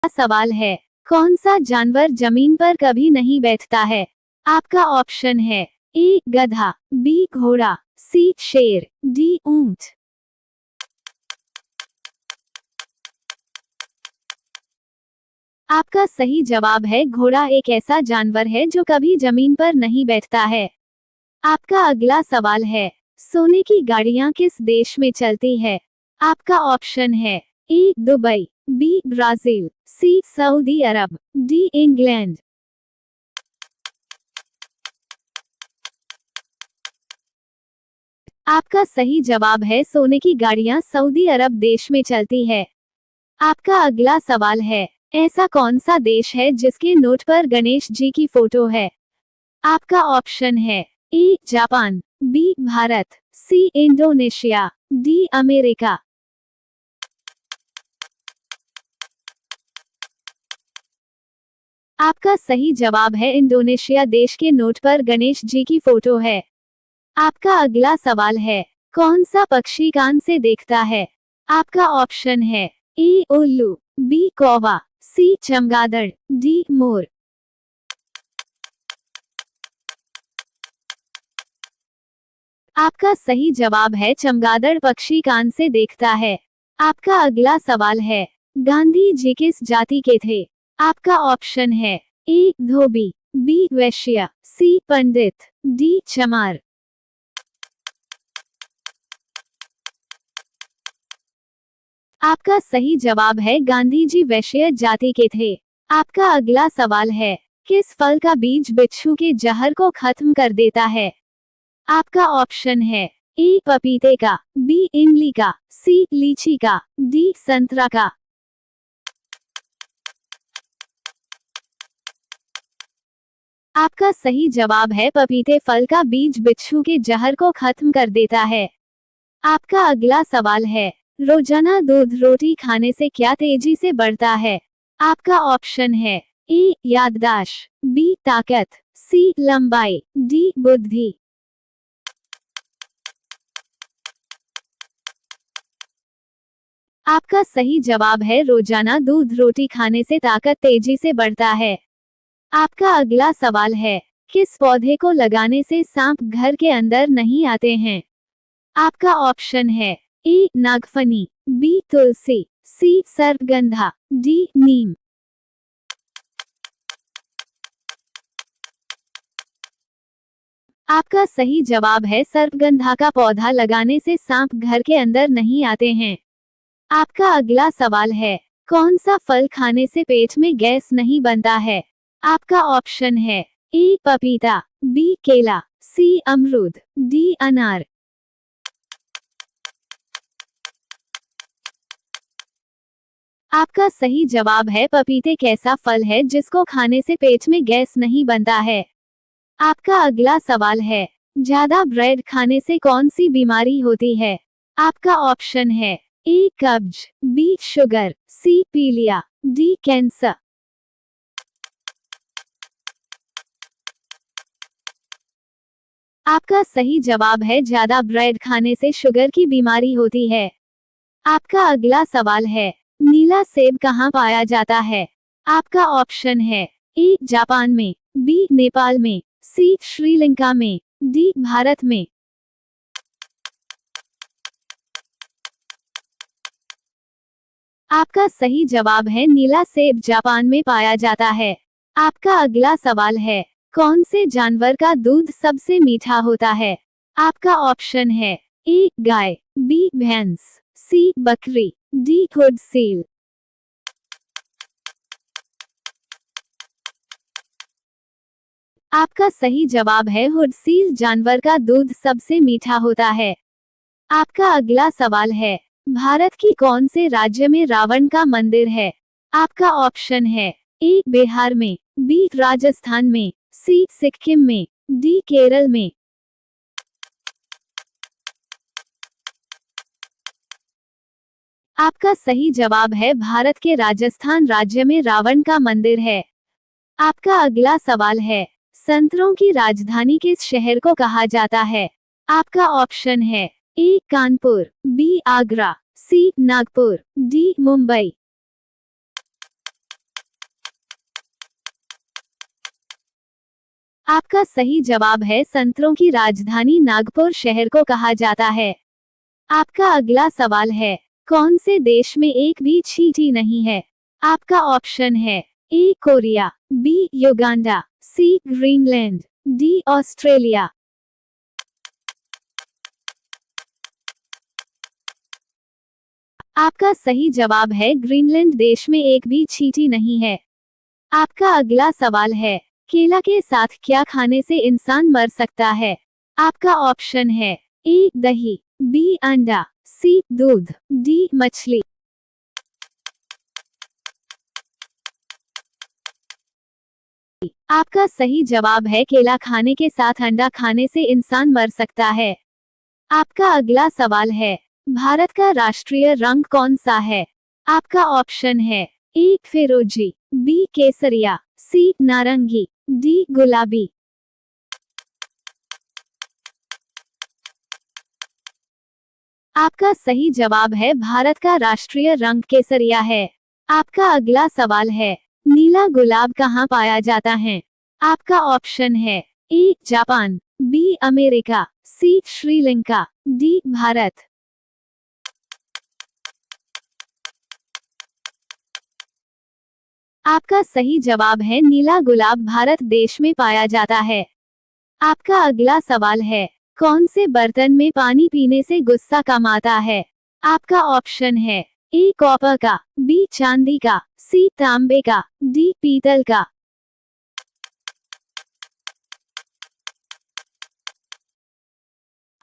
सवाल है, कौन सा जानवर जमीन पर कभी नहीं बैठता है? आपका ऑप्शन है ए गधा, बी घोड़ा, सी शेर, डी ऊंट। आपका सही जवाब है घोड़ा। एक ऐसा जानवर है जो कभी जमीन पर नहीं बैठता है। आपका अगला सवाल है, सोने की गाड़ियां किस देश में चलती है? आपका ऑप्शन है A Dubai, B Brazil, C Saudi Arab, D England. आपका सही जवाब है सोने की गाड़ियां सऊदी अरब देश में चलती है। आपका अगला सवाल है, ऐसा कौन सा देश है जिसके नोट पर गणेश जी की फोटो है? आपका ऑप्शन है A Japan, B Bharat, C Indonesia, D America. आपका सही जवाब है इंडोनेशिया देश के नोट पर गणेश जी की फोटो है। आपका अगला सवाल है, कौन सा पक्षी कान से देखता है? आपका ऑप्शन है ए उल्लू, बी कौवा, सी चमगादड़, डी मोर। आपका सही जवाब है चमगादड़ पक्षी कान से देखता है। आपका अगला सवाल है, गांधी जी किस जाति के थे? आपका ऑप्शन है ए धोबी, बी वैश्य, सी पंडित, डी चमार। आपका सही जवाब है गांधी जी वैश्य जाति के थे। आपका अगला सवाल है, किस फल का बीज बिच्छू के जहर को खत्म कर देता है? आपका ऑप्शन है ए पपीते का, बी इमली का, सी लीची का, डी संतरा का। आपका सही जवाब है पपीते फल का बीज बिच्छू के जहर को खत्म कर देता है। आपका अगला सवाल है, रोजाना दूध रोटी खाने से क्या तेजी से बढ़ता है? आपका ऑप्शन है ए याददाश्त, बी ताकत, सी लंबाई, डी बुद्धि। आपका सही जवाब है रोजाना दूध रोटी खाने से ताकत तेजी से बढ़ता है। आपका अगला सवाल है, किस पौधे को लगाने से सांप घर के अंदर नहीं आते हैं? आपका ऑप्शन है ए नागफनी, बी तुलसी, सी सर्पगंधा, डी नीम। आपका सही जवाब है सर्पगंधा का पौधा लगाने से सांप घर के अंदर नहीं आते हैं। आपका अगला सवाल है, कौन सा फल खाने से पेट में गैस नहीं बनता है? आपका ऑप्शन है ए पपीता, बी केला, सी अमरूद, डी अनार। आपका सही जवाब है पपीते कैसा फल है जिसको खाने से पेट में गैस नहीं बनता है। आपका अगला सवाल है, ज्यादा ब्रेड खाने से कौन सी बीमारी होती है? आपका ऑप्शन है ए कब्ज, बी शुगर, सी पीलिया, डी कैंसर। आपका सही जवाब है ज्यादा ब्रेड खाने से शुगर की बीमारी होती है। आपका अगला सवाल है, नीला सेब कहाँ पाया जाता है? आपका ऑप्शन है ए जापान में, बी नेपाल में, सी श्रीलंका में, डी भारत में। आपका सही जवाब है नीला सेब जापान में पाया जाता है। आपका अगला सवाल है, कौन से जानवर का दूध सबसे मीठा होता है? आपका ऑप्शन है ए गाय, बी भैंस, सी बकरी, डी खुद सील। आपका सही जवाब है हुड सील जानवर का दूध सबसे मीठा होता है। आपका अगला सवाल है, भारत की कौन से राज्य में रावण का मंदिर है? आपका ऑप्शन है ए बिहार में, बी राजस्थान में, सी सिक्किम में, डी केरल में। आपका सही जवाब है भारत के राजस्थान राज्य में रावण का मंदिर है। आपका अगला सवाल है, संतरों की राजधानी किस शहर को कहा जाता है? आपका ऑप्शन है ए कानपुर, बी आगरा, सी नागपुर, डी मुंबई। आपका सही जवाब है संतरों की राजधानी नागपुर शहर को कहा जाता है। आपका अगला सवाल है, कौन से देश में एक भी चींटी नहीं है? आपका ऑप्शन है ए कोरिया, बी युगांडा, सी ग्रीनलैंड, डी ऑस्ट्रेलिया। आपका सही जवाब है ग्रीनलैंड देश में एक भी चींटी नहीं है। आपका अगला सवाल है, केला के साथ क्या खाने से इंसान मर सकता है? आपका ऑप्शन है ए दही, बी अंडा, सी दूध, डी मछली। आपका सही जवाब है केला खाने के साथ अंडा खाने से इंसान मर सकता है। आपका अगला सवाल है, भारत का राष्ट्रीय रंग कौन सा है? आपका ऑप्शन है ए फिरोजी, बी केसरिया, सी नारंगी, डी गुलाबी। आपका सही जवाब है भारत का राष्ट्रीय रंग केसरिया है। आपका अगला सवाल है, नीला गुलाब कहाँ पाया जाता है? आपका ऑप्शन है A Japan, B America, C Sri Lanka, D Bharat. आपका सही जवाब है नीला गुलाब भारत देश में पाया जाता है। आपका अगला सवाल है, कौन से बर्तन में पानी पीने से गुस्सा कम आता है? आपका ऑप्शन है ए कॉपर का, बी चांदी का, सी तांबे का, डी पीतल का।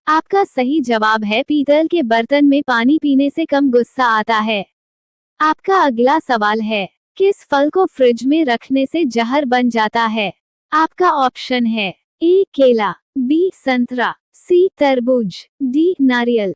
आपका सही जवाब है पीतल के बर्तन में पानी पीने से कम गुस्सा आता है। आपका अगला सवाल है, किस फल को फ्रिज में रखने से जहर बन जाता है? आपका ऑप्शन है ए केला, बी संतरा, सी तरबूज, डी नारियल।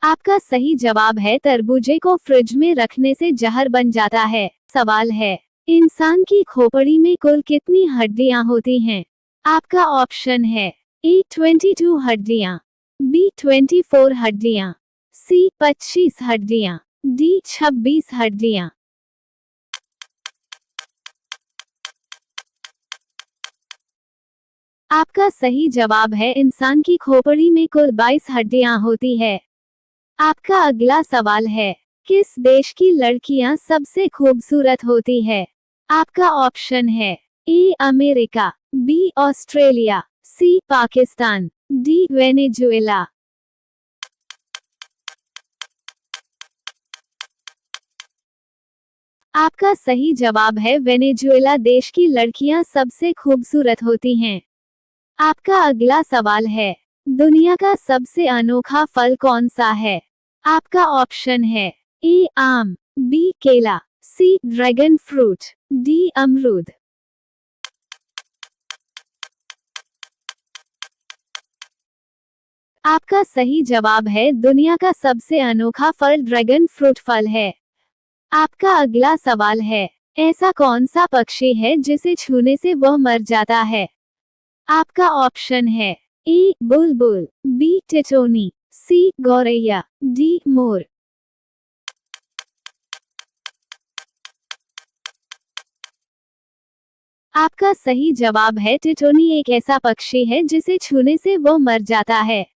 आपका सही जवाब है तरबूजे को फ्रिज में रखने से जहर बन जाता है। सवाल है, इंसान की खोपड़ी में कुल कितनी हड्डियां होती हैं? आपका ऑप्शन है ए 22 हड्डियां, बी 24 हड्डियां, सी 25 हड्डियां, डी 26 हड्डियां। आपका सही जवाब है इंसान की खोपड़ी में कुल 22 हड्डियां होती है। आपका अगला सवाल है, किस देश की लड़कियां सबसे खूबसूरत होती है? आपका ऑप्शन है A America, B Australia, C Pakistan, D Venezuela. आपका सही जवाब है वेनेजुएला देश की लड़कियां सबसे खूबसूरत होती हैं। आपका अगला सवाल है, दुनिया का सबसे अनोखा फल कौन सा है? आपका ऑप्शन है ए आम, बी केला, सी ड्रैगन फ्रूट, डी अमरूद। आपका सही जवाब है दुनिया का सबसे अनोखा फल ड्रैगन फ्रूट फल है। आपका अगला सवाल है, ऐसा कौन सा पक्षी है जिसे छूने से वह मर जाता है? आपका ऑप्शन है ए बुलबुल, बी टिटोनी, सी गौरैया, डी मोर। आपका सही जवाब है टिटोनी एक ऐसा पक्षी है जिसे छूने से वो मर जाता है।